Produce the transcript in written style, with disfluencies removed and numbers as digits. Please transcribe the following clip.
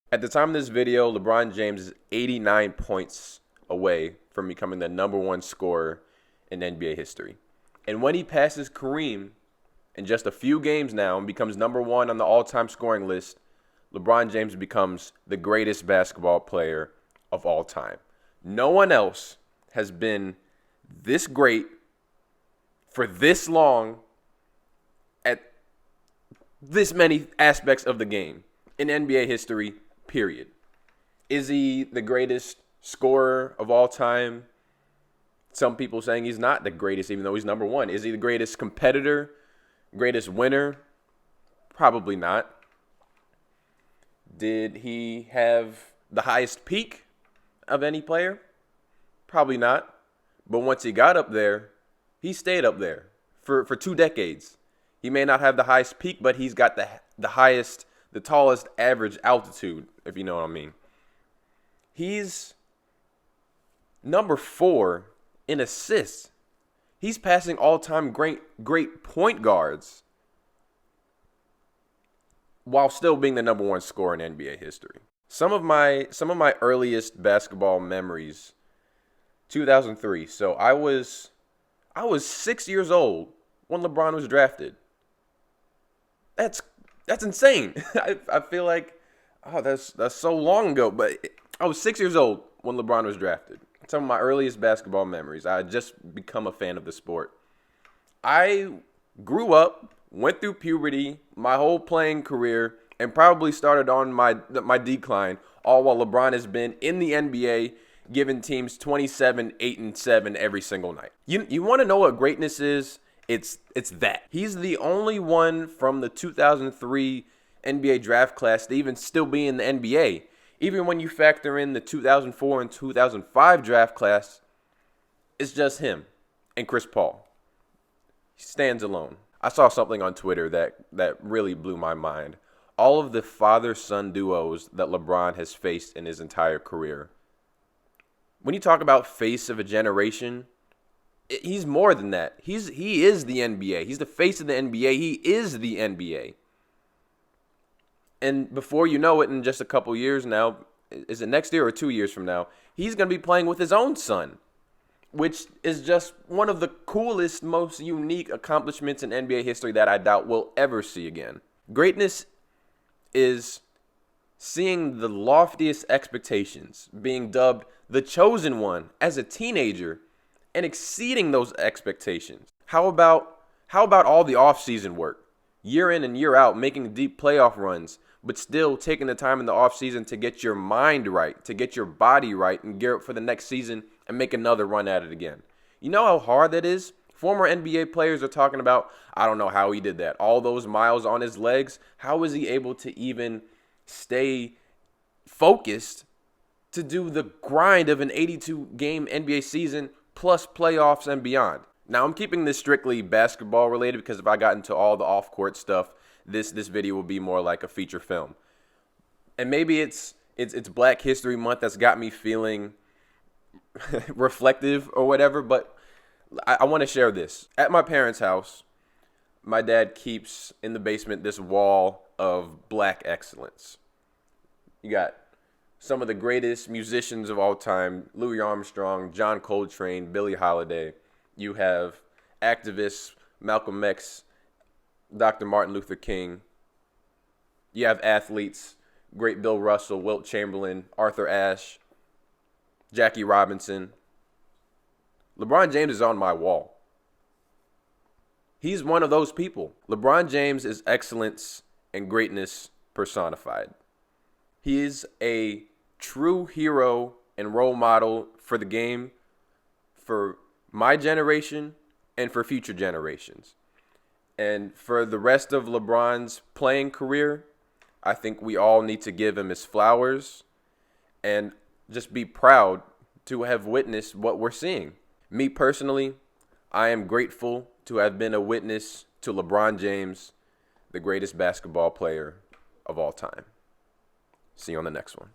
At the time of this video, LeBron James is 89 points away from becoming the number one scorer in NBA history. And when he passes Kareem in just a few games now and becomes number one on the all-time scoring list, LeBron James becomes the greatest basketball player of all time. No one else has been this great for this long at this many aspects of the game in NBA history, period. Is he the greatest scorer of all time? Some people saying he's not the greatest, even though he's number one. Is he the greatest competitor, greatest winner? Probably not. Did he have the highest peak of any player? Probably not. But once he got up there, he stayed up there for 2 decades. He may not have the highest peak, but he's got the tallest average altitude, if you know what I mean. He's number 4 in assists. He's passing all-time great point guards while still being the number one scorer in NBA history. Some of my earliest basketball memories, 2003. So I was 6 years old when LeBron was drafted. That's insane. I feel like, that's so long ago. But I was 6 years old when LeBron was drafted. Some of my earliest basketball memories. I had just become a fan of the sport. I grew up, went through puberty, my whole playing career, and probably started on my decline, all while LeBron has been in the NBA, giving teams 27, 8, and 7 every single night. You want to know what greatness is? It's that. He's the only one from the 2003 NBA draft class to even still be in the NBA. Even when you factor in the 2004 and 2005 draft class, it's just him and Chris Paul. He stands alone. I saw something on Twitter that really blew my mind. All of the father-son duos that LeBron has faced in his entire career. When you talk about face of a generation, he's more than that. He is the NBA. He's the face of the NBA. He is the NBA. And before you know it, in just a couple years now, is it next year or 2 years from now, he's going to be playing with his own son, which is just one of the coolest, most unique accomplishments in NBA history that I doubt we'll ever see again. Greatness is seeing the loftiest expectations, being dubbed the chosen one as a teenager, and exceeding those expectations. How about all the offseason work? Year in and year out, making deep playoff runs, but still taking the time in the offseason to get your mind right, to get your body right, and gear up for the next season and make another run at it again. You know how hard that is? Former NBA players are talking about, I don't know how he did that. All those miles on his legs, how was he able to even stay focused to do the grind of an 82-game NBA season plus playoffs and beyond? Now, I'm keeping this strictly basketball related because if I got into all the off-court stuff, this video will be more like a feature film. And maybe it's Black History Month that's got me feeling reflective or whatever, but I want to share this. At my parents' house, my dad keeps in the basement this wall of Black excellence. You got some of the greatest musicians of all time, Louis Armstrong, John Coltrane, Billie Holiday. You have activists, Malcolm X, Dr. Martin Luther King. You have athletes, great Bill Russell, Wilt Chamberlain, Arthur Ashe, Jackie Robinson. LeBron James is on my wall. He's one of those people. LeBron James is excellence and greatness personified. He is a true hero and role model for the game, for my generation, and for future generations. And for the rest of LeBron's playing career, I think we all need to give him his flowers and just be proud to have witnessed what we're seeing. Me personally, I am grateful to have been a witness to LeBron James, the greatest basketball player of all time. See you on the next one.